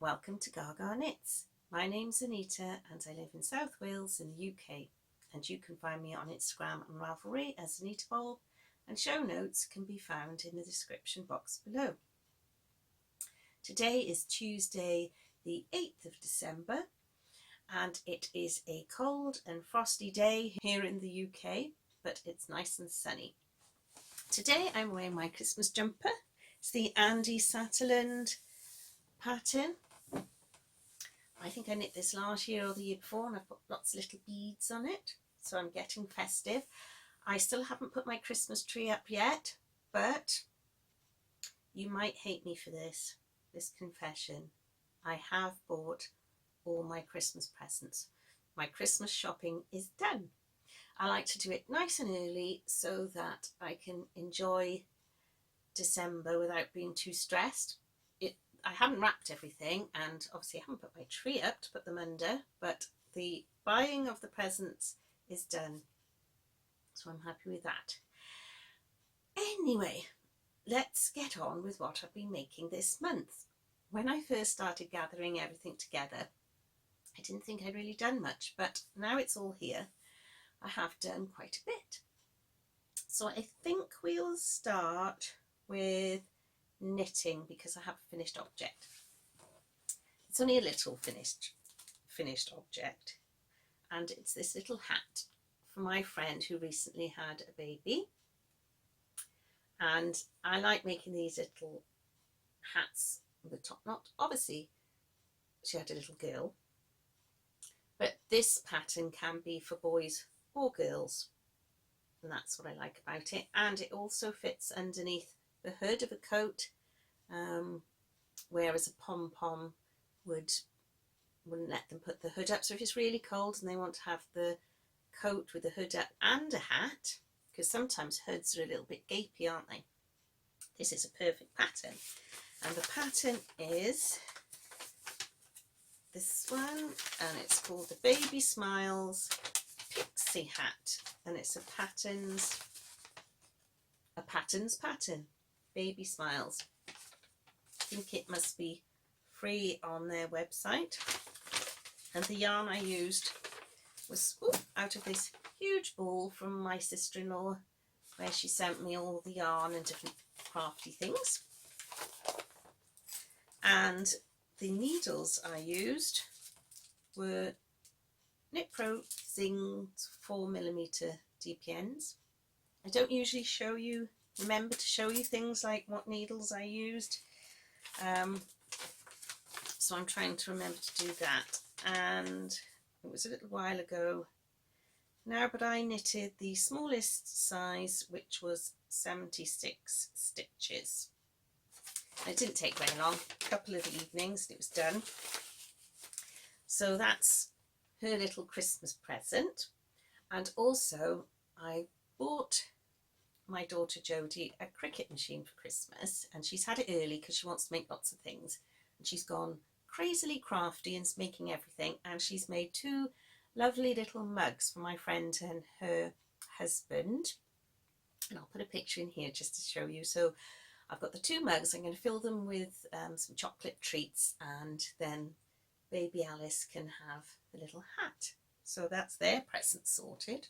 Welcome to Gaga Knits. My name's Anita and I live in South Wales in the UK, and you can find me on Instagram and Ravelry as Anita Bulb, and show notes can be found in the description box below. Today is Tuesday the 8th of December and it is a cold and frosty day here in the UK, but it's nice and sunny. Today I'm wearing my Christmas jumper. It's the Andy Satterland pattern. I think I knit this last year or the year before, and I've put lots of little beads on it, so I'm getting festive. I still haven't put my Christmas tree up yet, but you might hate me for this confession. I have bought all my Christmas presents. My Christmas shopping is done. I like to do it nice and early so that I can enjoy December without being too stressed. I haven't wrapped everything, and obviously I haven't put my tree up to put them under, but the buying of the presents is done, so I'm happy with that. Anyway, let's get on with what I've been making this month. When I first started gathering everything together, I didn't think I'd really done much, but now it's all here, I have done quite a bit. So I think we'll start with knitting because I have a finished object. It's only a little finished object, and it's this little hat for my friend who recently had a baby, and I like making these little hats with a top knot. Obviously she had a little girl, but this pattern can be for boys or girls, and that's what I like about it. And it also fits underneath the hood of a coat, whereas a pom-pom wouldn't let them put the hood up. So if it's really cold and they want to have the coat with the hood up and a hat, because sometimes hoods are a little bit gapey, aren't they? This is a perfect pattern, and the pattern is this one, and it's called the Baby Smiles Pixie hat, and it's a patterns pattern. Baby Smiles. I think it must be free on their website, and the yarn I used was out of this huge ball from my sister-in-law, where she sent me all the yarn and different crafty things. And the needles I used were Knit Pro Zing 4mm DPNs. I don't usually remember to show you things like what needles I used, so I'm trying to remember to do that, and it was a little while ago now, but I knitted the smallest size, which was 76 stitches. It didn't take very long, a couple of evenings and it was done. So that's her little Christmas present. And also I bought my daughter Jodie a Cricut machine for Christmas, and she's had it early because she wants to make lots of things, and she's gone crazily crafty and making everything, and she's made two lovely little mugs for my friend and her husband, and I'll put a picture in here just to show you. So I've got the two mugs. I'm going to fill them with some chocolate treats, and then baby Alice can have the little hat. So that's their present sorted.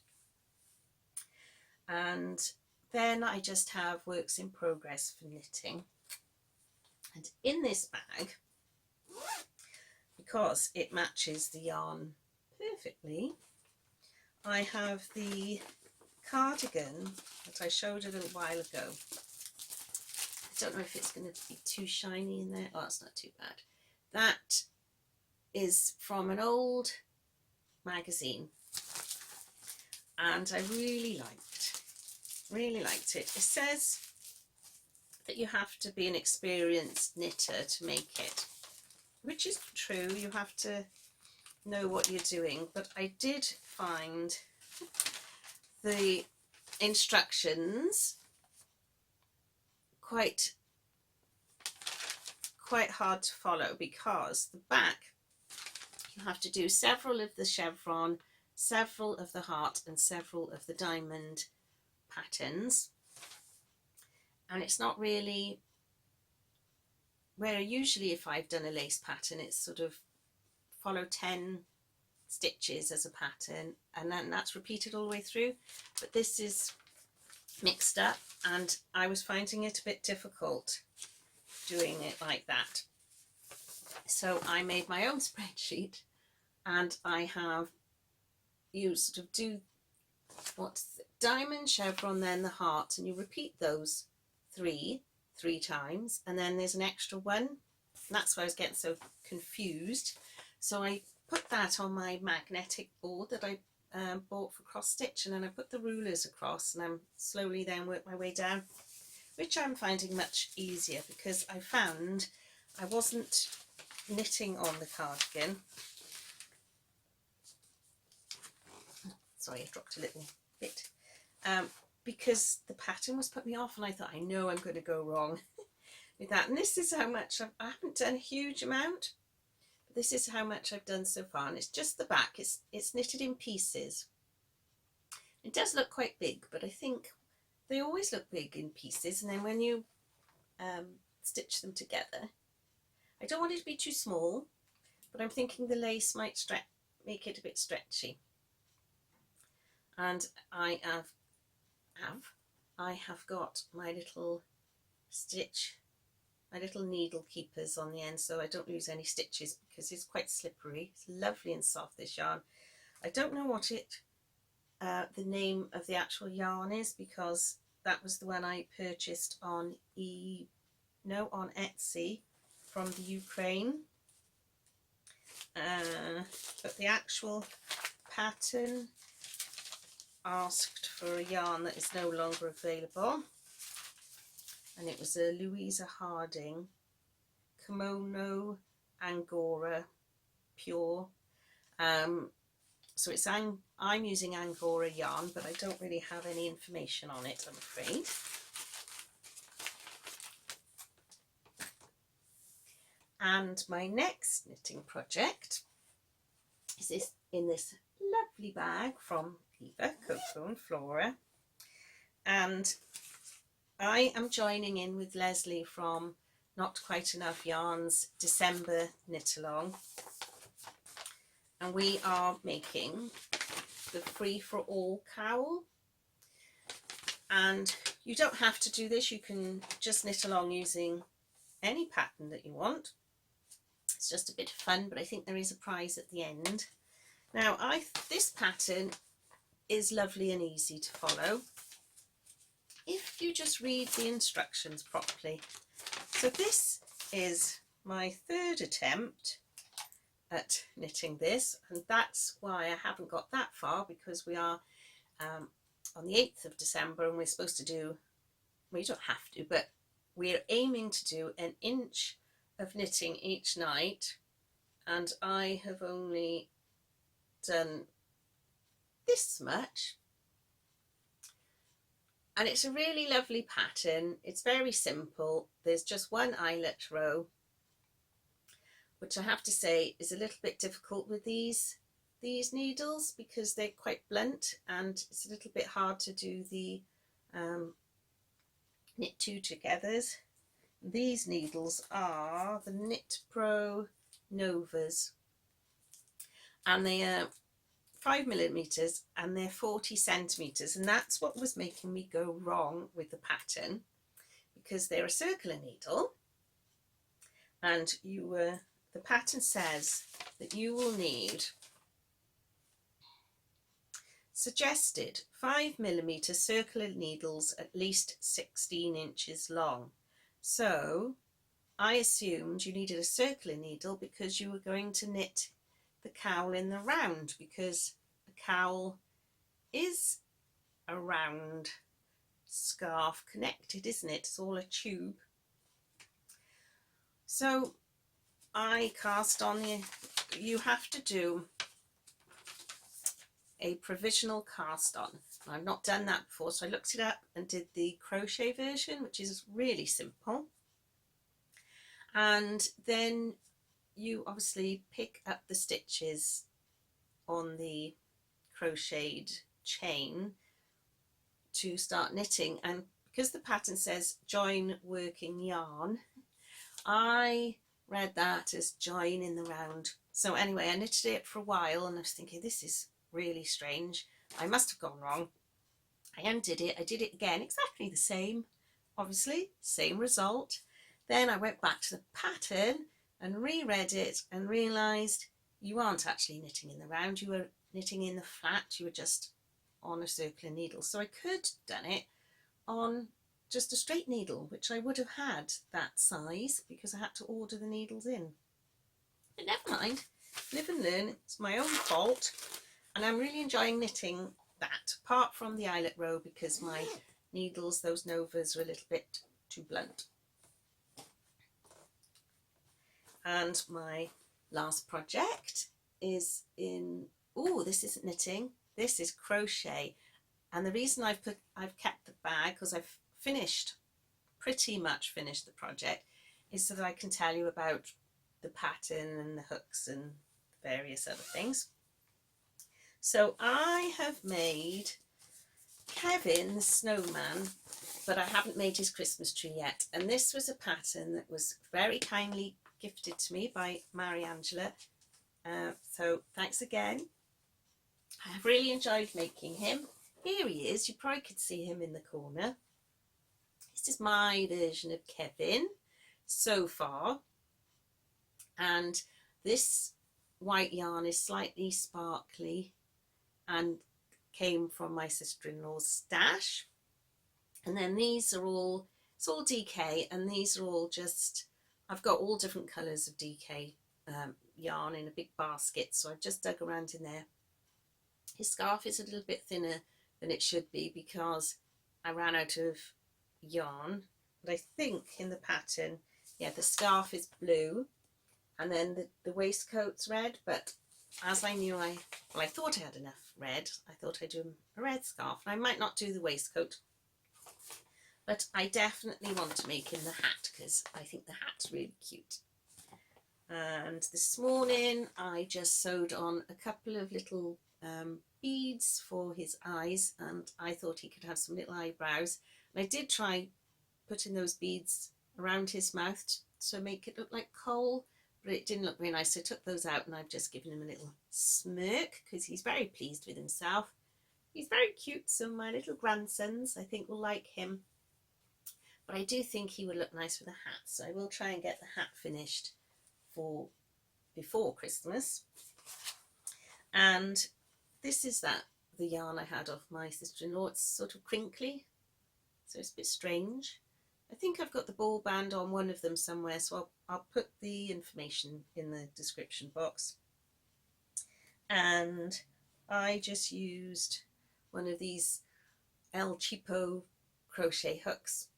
And then I just have works in progress for knitting, and in this bag, because it matches the yarn perfectly, I have the cardigan that I showed a little while ago. I don't know if it's going to be too shiny in there. Oh, it's not too bad. That is from an old magazine, and I really liked it. It says that you have to be an experienced knitter to make it, which is true. You have to know what you're doing, but I did find the instructions quite hard to follow, because the back, you have to do several of the chevron, several of the heart, and several of the diamond patterns, and it's not really where usually if I've done a lace pattern, it's sort of follow 10 stitches as a pattern and then that's repeated all the way through, but this is mixed up and I was finding it a bit difficult doing it like that. So I made my own spreadsheet and I have used sort of do what's the diamond, chevron, then the heart, and you repeat those three times, and then there's an extra one. That's why I was getting so confused. So I put that on my magnetic board that I bought for cross stitch, and then I put the rulers across, and I'm slowly then work my way down, which I'm finding much easier because I found I wasn't knitting on the cardigan. Sorry, I dropped a little bit. Because the pattern was putting me off and I thought, I know I'm going to go wrong with that. And this is how much I haven't done a huge amount, but this is how much I've done so far. And it's just the back, it's knitted in pieces. It does look quite big, but I think they always look big in pieces. And then when you stitch them together, I don't want it to be too small, but I'm thinking the lace might make it a bit stretchy. And I have got my little my little needle keepers on the end, so I don't lose any stitches because it's quite slippery. It's lovely and soft, this yarn. I don't know what the name of the actual yarn is because that was the one I purchased on Etsy from the Ukraine. But the actual pattern asked for a yarn that is no longer available, and it was a Louisa Harding Kimono Angora Pure. So it's I'm using Angora yarn, but I don't really have any information on it, I'm afraid. And my next knitting project is in this lovely bag from Eva, Cocoa and Flora, and I am joining in with Leslie from Not Quite Enough Yarns December knit along, and we are making the Free for All cowl. And you don't have to do this, you can just knit along using any pattern that you want. It's just a bit of fun, but I think there is a prize at the end. Now this pattern is lovely and easy to follow if you just read the instructions properly. So this is my third attempt at knitting this, and that's why I haven't got that far, because we are on the 8th of December and we're supposed to do, well, you don't have to, but we're aiming to do an inch of knitting each night, and I have only done this much, and it's a really lovely pattern. It's very simple. There's just one eyelet row, which I have to say is a little bit difficult with these needles because they're quite blunt, and it's a little bit hard to do the knit two togethers. These needles are the Knit Pro Novas, and they are 5mm and they're 40 centimeters, and that's what was making me go wrong with the pattern, because they're a circular needle, and the pattern says that you will need suggested 5mm circular needles at least 16 inches long. So I assumed you needed a circular needle because you were going to knit the cowl in the round, because the cowl is a round scarf connected, isn't it? It's all a tube. So I cast on you have to do a provisional cast on. I've not done that before, so I looked it up and did the crochet version, which is really simple. And then you obviously pick up the stitches on the crocheted chain to start knitting, and because the pattern says join working yarn, I read that as join in the round. So anyway, I knitted it for a while and I was thinking, this is really strange. I must have gone wrong. I undid it. I did it again, exactly the same, obviously, same result. Then I went back to the pattern and reread it and realised you aren't actually knitting in the round, you were knitting in the flat, you were just on a circular needle. So I could have done it on just a straight needle, which I would have had that size because I had to order the needles in. But never mind, live and learn, it's my own fault. And I'm really enjoying knitting that, apart from the eyelet row because my needles, those Novas, are a little bit too blunt. And my last project is in, oh, this isn't knitting, this is crochet. And the reason I've kept the bag, because I've pretty much finished the project, is so that I can tell you about the pattern and the hooks and various other things. So I have made Kevin the snowman, but I haven't made his Christmas tree yet. And this was a pattern that was very kindly gifted to me by Mary Angela. So thanks again. I have really enjoyed making him. Here he is, you probably could see him in the corner. This is my version of Kevin so far. And this white yarn is slightly sparkly and came from my sister-in-law's stash. And then these are all, it's all DK, and these are all just, I've got all different colours of DK yarn in a big basket, so I've just dug around in there. His scarf is a little bit thinner than it should be because I ran out of yarn, but I think in the pattern, yeah, the scarf is blue and then the waistcoat's red, but as I knew I thought I had enough red, I thought I'd do a red scarf, and I might not do the waistcoat, but I definitely want to make him the hat because I think the hat's really cute. And this morning I just sewed on a couple of little beads for his eyes, and I thought he could have some little eyebrows. And I did try putting those beads around his mouth to make it look like Cowl, but it didn't look very nice, so I took those out and I've just given him a little smirk because he's very pleased with himself. He's very cute, so my little grandsons I think will like him, but I do think he would look nice with a hat, so I will try and get the hat finished for before Christmas. And this is the yarn I had off my sister-in-law. It's sort of crinkly, so it's a bit strange. I think I've got the ball band on one of them somewhere, so I'll put the information in the description box. And I just used one of these El Cheapo crochet hooks,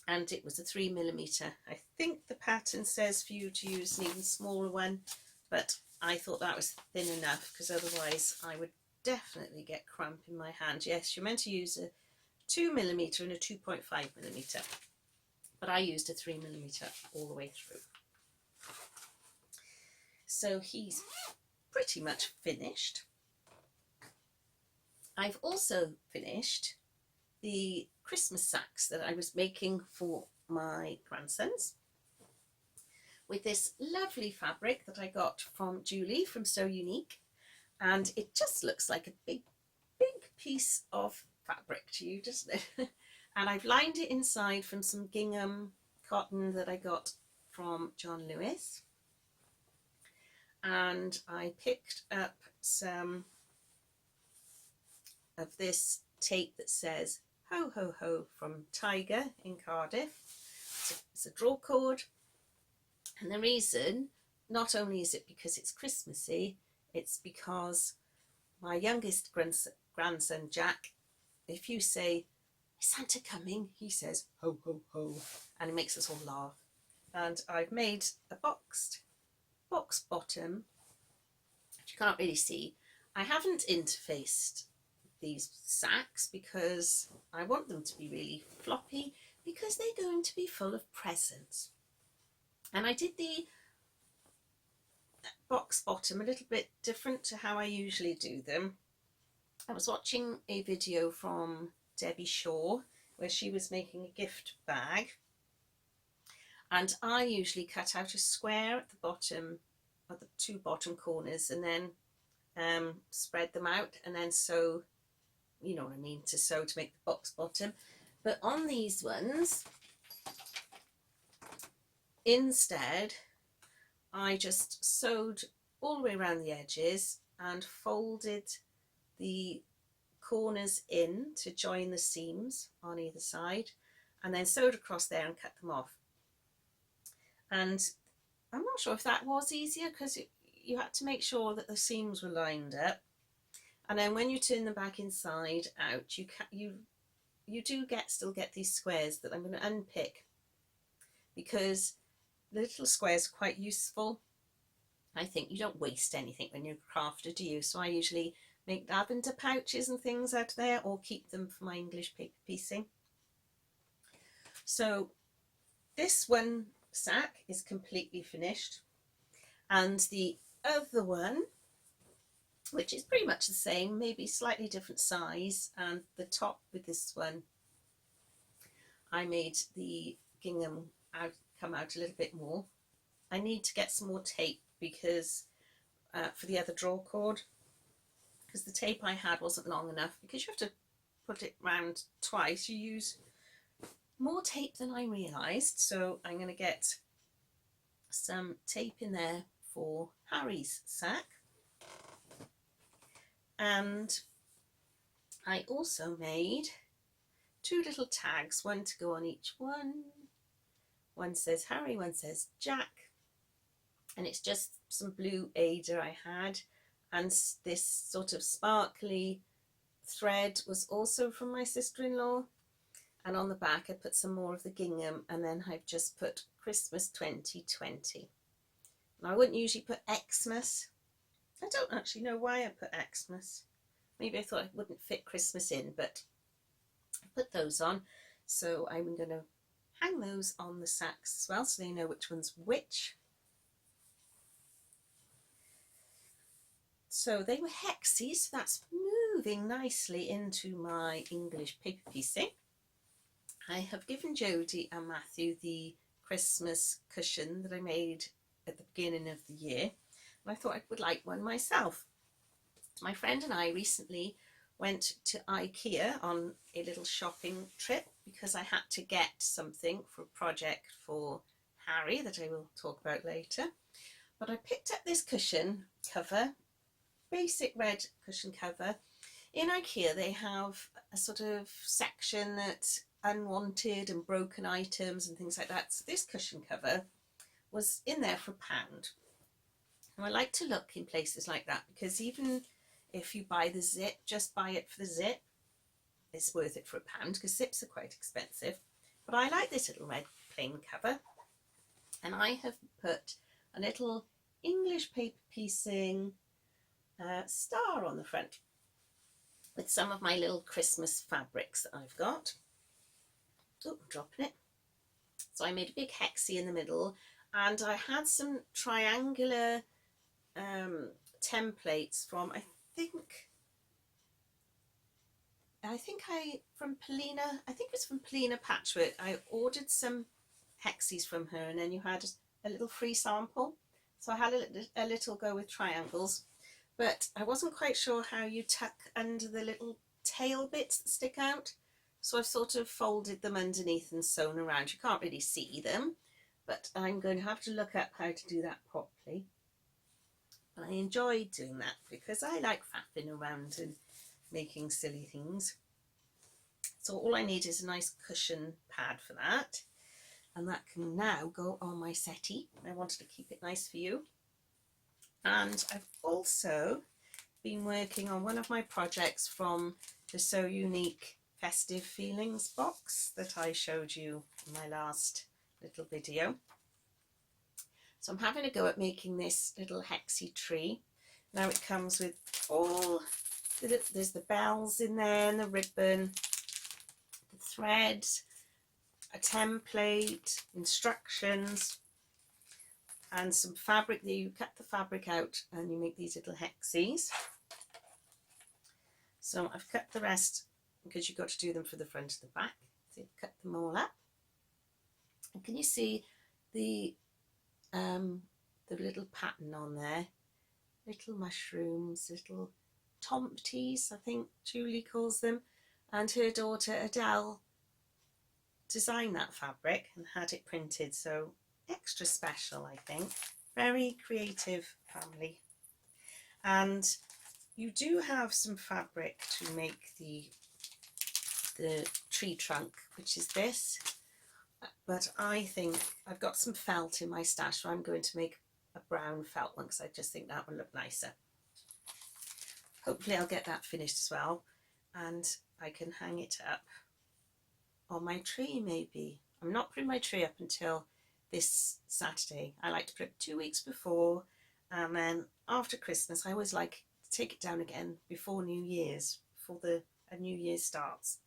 and it was a 3mm. I think the pattern says for you to use an even smaller one, but I thought that was thin enough because otherwise I would definitely get cramp in my hand. Yes, you're meant to use a 2mm and a 2.5mm, but I used a 3mm all the way through. So he's pretty much finished. I've also finished the Christmas sacks that I was making for my grandsons with this lovely fabric that I got from Julie from So Unique, and it just looks like a big piece of fabric to you, doesn't it? And I've lined it inside from some gingham cotton that I got from John Lewis, and I picked up some of this tape that says ho ho ho from Tiger in Cardiff. It's a draw cord, and the reason, not only is it because it's Christmassy, it's because my youngest grandson Jack, if you say, "Is Santa coming?" he says ho ho ho, and it makes us all laugh. And I've made a box bottom, which you can't really see. I haven't interfaced these sacks because I want them to be really floppy, because they're going to be full of presents. And I did the box bottom a little bit different to how I usually do them. I was watching a video from Debbie Shaw where she was making a gift bag, And I usually cut out a square at the bottom, at the two bottom corners, and then spread them out and then sew, you know what I mean, to sew to make the box bottom. But on these ones, instead, I just sewed all the way around the edges and folded the corners in to join the seams on either side, and then sewed across there and cut them off. And I'm not sure if that was easier, because you had to make sure that the seams were lined up, and then when you turn them back inside out, you do still get these squares that I'm going to unpick, because the little squares are quite useful. I think you don't waste anything when you're a crafter, do you? So I usually make lavender pouches and things out there, or keep them for my English paper piecing. So this one sack is completely finished, and the other one, which is pretty much the same, maybe slightly different size, and the top with this one, I made the gingham come out a little bit more. I need to get some more tape because for the other draw cord, because the tape I had wasn't long enough. Because you have to put it round twice, you use more tape than I realised. So I'm going to get some tape in there for Harry's sack. And I also made two little tags, one to go on each one. One says Harry, one says Jack, and it's just some blue Ada I had, and this sort of sparkly thread was also from my sister-in-law, and on the back I put some more of the gingham, and then I've just put Christmas 2020. Now I wouldn't usually put Xmas. I don't actually know why I put Xmas. Maybe I thought it wouldn't fit Christmas in, but I put those on. So I'm going to hang those on the sacks as well, so they know which one's which. So they were hexie, so that's moving nicely into my English paper piecing. I have given Jodie and Matthew the Christmas cushion that I made at the beginning of the year, and I thought I would like one myself. My friend and I recently went to Ikea on a little shopping trip because I had to get something for a project for Harry that I will talk about later. But I picked up this cushion cover, basic red cushion cover. In Ikea they have a sort of section that's unwanted and broken items and things like that. So this cushion cover was in there for £1. And I like to look in places like that, because even if you buy the zip, just buy it for the zip, it's worth it for £1, because zips are quite expensive. But I like this little red plain cover, and I have put a little English paper piecing star on the front with some of my little Christmas fabrics that I've got. Oh, I'm dropping it. So I made a big hexie in the middle, and I had some triangular templates from from Polina Patchwork. I ordered some hexies from her, and then you had a little free sample. So I had a little go with triangles, but I wasn't quite sure how you tuck under the little tail bits that stick out. So I've sort of folded them underneath and sewn around. You can't really see them, but I'm going to have to look up how to do that properly. But I enjoyed doing that because I like faffing around and making silly things. So all I need is a nice cushion pad for that, and that can now go on my settee. I wanted to keep it nice for you. And I've also been working on one of my projects from the So Unique Festive Feelings Box that I showed you in my last little video. So I'm having a go at making this little hexie tree. Now it comes with there's the bells in there, and the ribbon, the threads, a template, instructions, and some fabric. You cut the fabric out and you make these little hexies. So I've cut the rest because you've got to do them for the front and the back. So you've cut them all up. And can you see the little pattern on there, little mushrooms, little tomties, I think Julie calls them, and her daughter Adele designed that fabric and had it printed, so extra special, I think. Very creative family. And you do have some fabric to make the tree trunk, which is this, but I think I've got some felt in my stash, so I'm going to make a brown felt one because I just think that will look nicer. Hopefully I'll get that finished as well, and I can hang it up on my tree maybe. I'm not putting my tree up until this Saturday. I like to put it 2 weeks before, and then after Christmas I always like to take it down again before New Year's, before a New Year starts.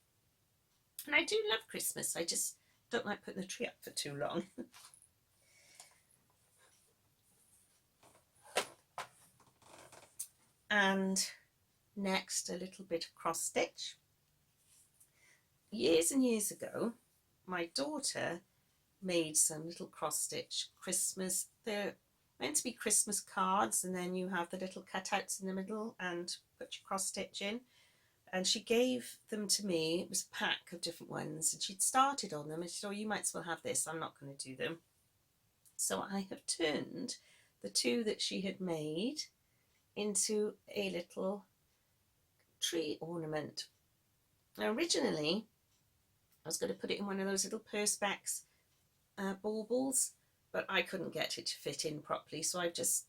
And I do love Christmas, I just don't like putting the tree up for too long. And next, a little bit of cross stitch. Years and years ago, my daughter made some little cross stitch Christmas. They're meant to be Christmas cards, and then you have the little cutouts in the middle and put your cross stitch in. And she gave them to me. It was a pack of different ones, and she'd started on them and she said, oh, you might as well have this, I'm not going to do them. So I have turned the two that she had made into a little tree ornament. Now originally I was going to put it in one of those little perspex baubles, but I couldn't get it to fit in properly, so I've just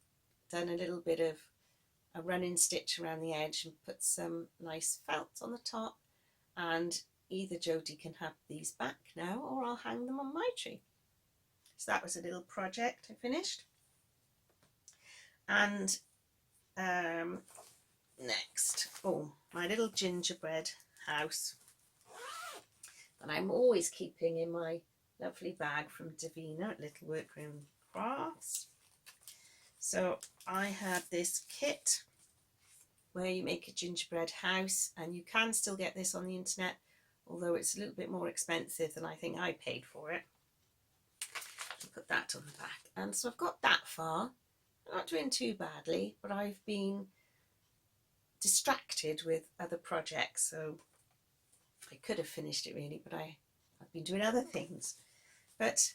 done a little bit of a running stitch around the edge and put some nice felt on the top, and either Jodie can have these back now or I'll hang them on my tree. So that was a little project I finished. And next, my little gingerbread house that I'm always keeping in my lovely bag from Davina at Little Workroom Crafts. So I had this kit where you make a gingerbread house, and you can still get this on the internet, although it's a little bit more expensive than I think I paid for it. I'll put that on the back. And so I've got that far. I'm not doing too badly, but I've been distracted with other projects, so I could have finished it really, but I've been doing other things. But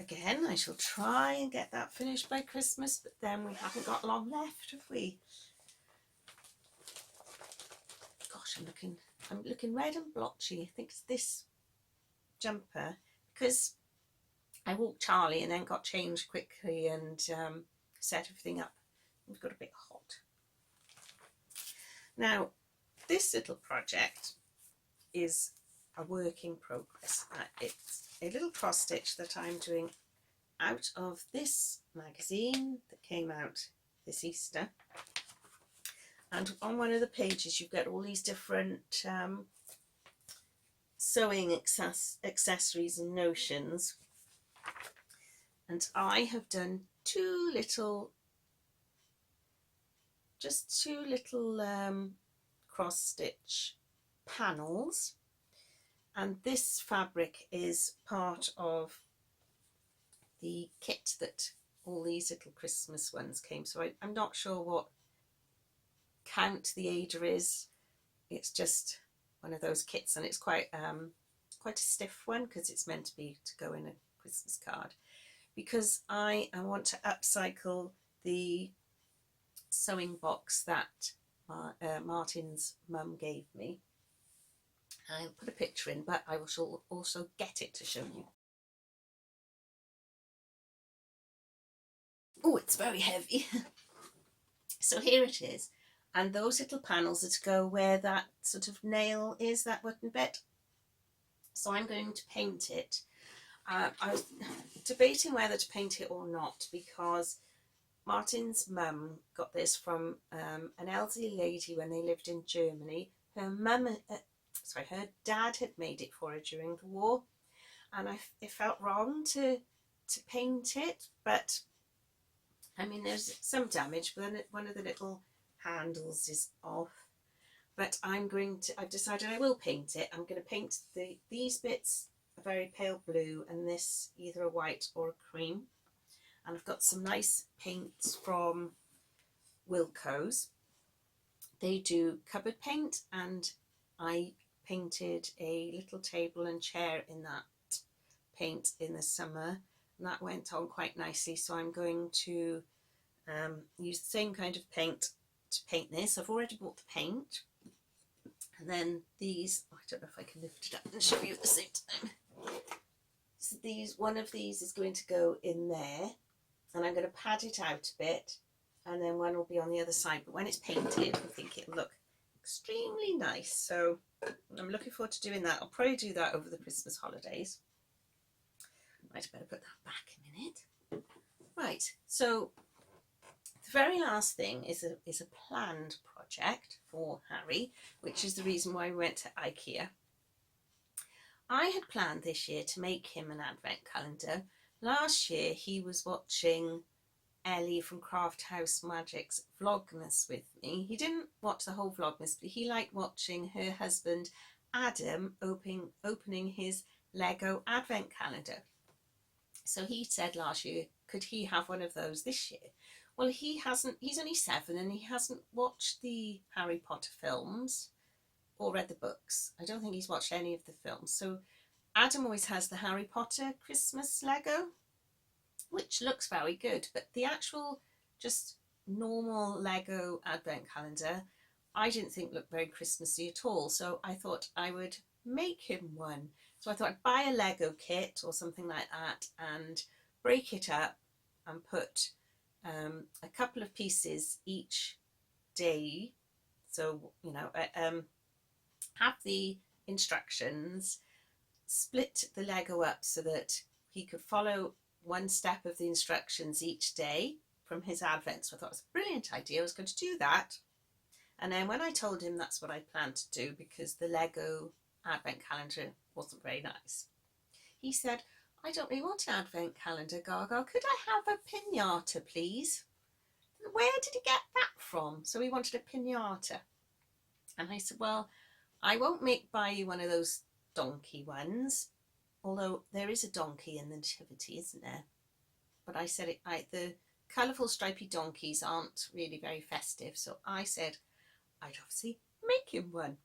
again, I shall try and get that finished by Christmas, but then we haven't got long left, have we? Gosh, I'm looking red and blotchy. I think it's this jumper, because I walked Charlie and then got changed quickly and set everything up. We've got a bit hot. Now, this little project is a work in progress. It's a little cross stitch that I'm doing out of this magazine that came out this Easter. And on one of the pages you've got all these different sewing accessories and notions. And I have done two little cross stitch panels, and this fabric is part of the kit that all these little Christmas ones came. So I'm not sure what count the Ada is. It's just one of those kits, and it's quite a stiff one because it's meant to go in a Christmas card, because I want to upcycle the sewing box that Martin's mum gave me. I'll put a picture in, but I will also get it to show you. Oh, it's very heavy. So here it is, and those little panels are to go where that sort of nail is, that button bit. So I'm going to paint it. I was debating whether to paint it or not, because Martin's mum got this from an elderly lady when they lived in Germany. Her dad had made it for her during the war, and it felt wrong to paint it, but I mean there's some damage, but then one of the little handles is off. But I've decided I will paint it. I'm going to paint these bits of very pale blue and this either a white or a cream. And I've got some nice paints from Wilko's. They do cupboard paint, and I painted a little table and chair in that paint in the summer, and that went on quite nicely. So I'm going to use the same kind of paint to paint this. I've already bought the paint, and then these, I don't know if I can lift it up and show you at the same time. So one of these is going to go in there, and I'm going to pad it out a bit, and then one will be on the other side. But when it's painted, I think it'll look extremely nice. So I'm looking forward to doing that. I'll probably do that over the Christmas holidays. Right, I better put that back a minute. Right, so the very last thing is a planned project for Harry, which is the reason why we went to Ikea. I had planned this year to make him an advent calendar. Last year he was watching Ellie from Craft House Magic's Vlogmas with me. He didn't watch the whole Vlogmas, but he liked watching her husband Adam opening his Lego advent calendar. So he said last year, could he have one of those this year? Well, he hasn't. He's only 7 and he hasn't watched the Harry Potter films or read the books. I don't think he's watched any of the films. So Adam always has the Harry Potter Christmas Lego, which looks very good, but the actual just normal Lego advent calendar I didn't think looked very Christmassy at all. So I thought I would make him one. So I thought I'd buy a Lego kit or something like that and break it up and put a couple of pieces each day. So, you know, have the instructions, split the Lego up so that he could follow one step of the instructions each day from his advent. So I thought it was a brilliant idea. I was going to do that. And then when I told him that's what I planned to do, because the Lego advent calendar wasn't very nice, he said, I don't really want an advent calendar, Gaga. Could I have a piñata, please? Where did he get that from? So he wanted a piñata. And I said, well, I won't buy you one of those donkey ones, although there is a donkey in the nativity, isn't there? But I said the colourful stripy donkeys aren't really very festive, so I said I'd obviously make him one.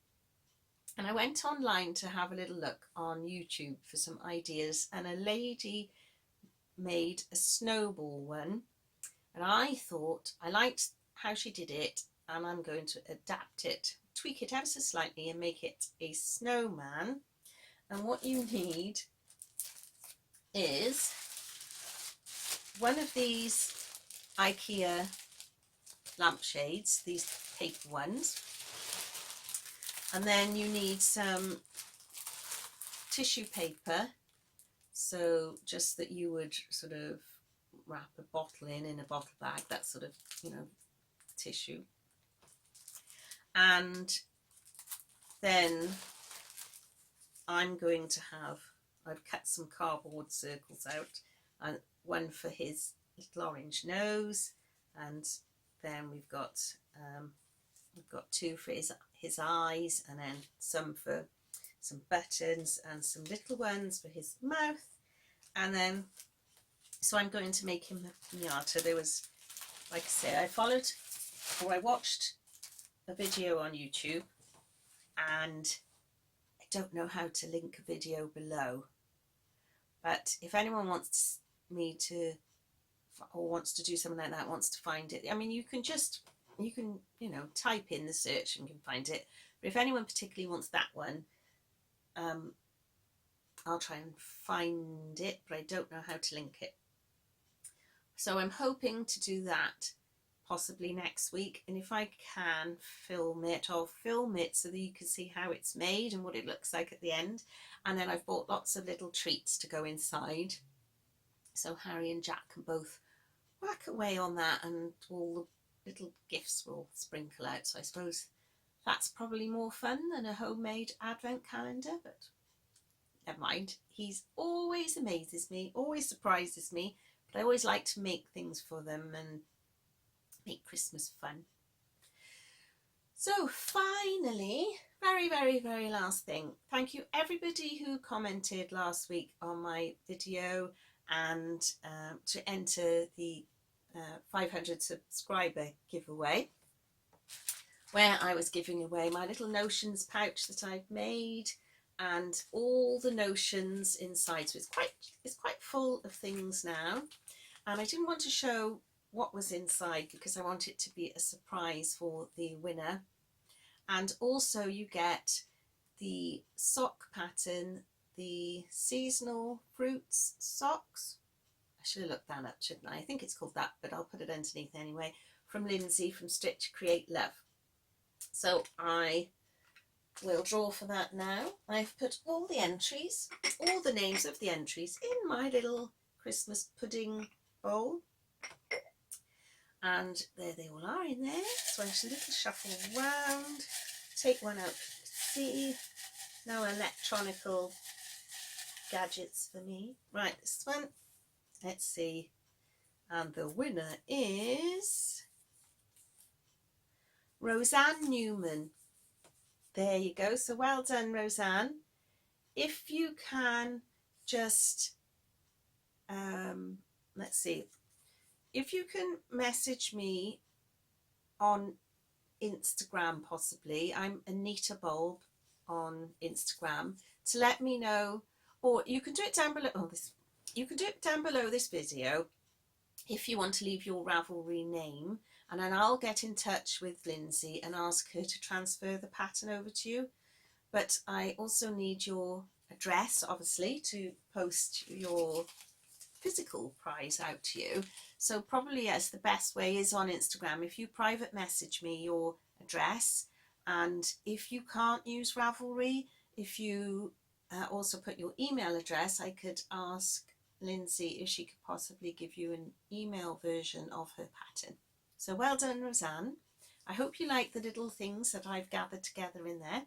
And I went online to have a little look on YouTube for some ideas, and a lady made a snowball one, and I thought I liked how she did it, and I'm going to adapt it, tweak it ever so slightly and make it a snowman. And what you need is one of these Ikea lampshades, these paper ones, and then you need some tissue paper, so just that you would sort of wrap a bottle in a bottle bag, that sort of, you know, tissue. And then I'm going to have, I've cut some cardboard circles out, and one for his little orange nose, and then we've got 2 for his eyes, and then some for some buttons and some little ones for his mouth. And then, so I'm going to make him a piñata. There was, like I say, I watched a video on YouTube, and I don't know how to link a video below, but if anyone wants me to, or wants to do something like that, wants to find it, I mean, you can you know, type in the search and you can find it. But if anyone particularly wants that one, I'll try and find it, but I don't know how to link it. So I'm hoping to do that possibly next week, and if I can film it, I'll film it so that you can see how it's made and what it looks like at the end. And then I've bought lots of little treats to go inside, so Harry and Jack can both whack away on that, and all the little gifts will sprinkle out. So I suppose that's probably more fun than a homemade advent calendar, but never mind. He's always amazes me, always surprises me, but I always like to make things for them and make Christmas fun. So finally, very last thing. Thank you everybody who commented last week on my video and to enter the 500 subscriber giveaway, where I was giving away my little notions pouch that I've made and all the notions inside. So it's quite full of things now, and I didn't want to show what was inside because I want it to be a surprise for the winner. And also you get the sock pattern, the seasonal fruits socks. I should have looked that up, shouldn't I? I think it's called that, but I'll put it underneath anyway, from Lindsay from Stitch Create Love. So I will draw for that now. I've put all the entries, all the names of the entries in my little Christmas pudding bowl. And there they all are in there. So I just a little shuffle round, take one out to see. No electronical gadgets for me. Right, this one, let's see. And the winner is Roseanne Newman. There you go. So well done, Roseanne. If you can just, let's see. If you can message me on Instagram, possibly, I'm Anita Bulb on Instagram, to let me know, or you can do it down below. You can do it down below this video if you want to leave your Ravelry name, and then I'll get in touch with Lindsay and ask her to transfer the pattern over to you. But I also need your address, obviously, to post your physical prize out to you. So probably, yes, the best way is on Instagram. If you private message me your address, and if you can't use Ravelry, if you also put your email address, I could ask Lindsay if she could possibly give you an email version of her pattern. So well done, Roseanne. I hope you like the little things that I've gathered together in there,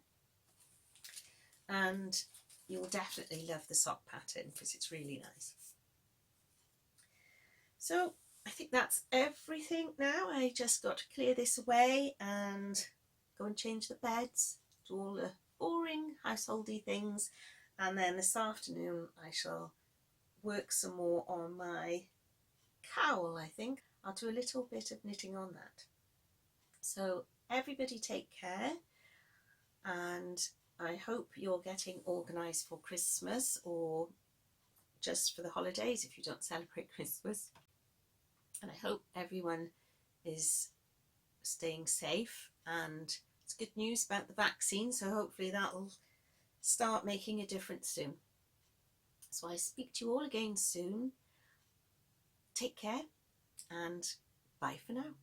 and you'll definitely love the sock pattern because it's really nice. So I think that's everything now. I just got to clear this away and go and change the beds, do all the boring householdy things, and then this afternoon I shall work some more on my cowl. I think I'll do a little bit of knitting on that. So everybody take care, and I hope you're getting organised for Christmas or just for the holidays if you don't celebrate Christmas. And I hope everyone is staying safe, and it's good news about the vaccine, so hopefully that'll start making a difference soon. So I speak to you all again soon. Take care and bye for now.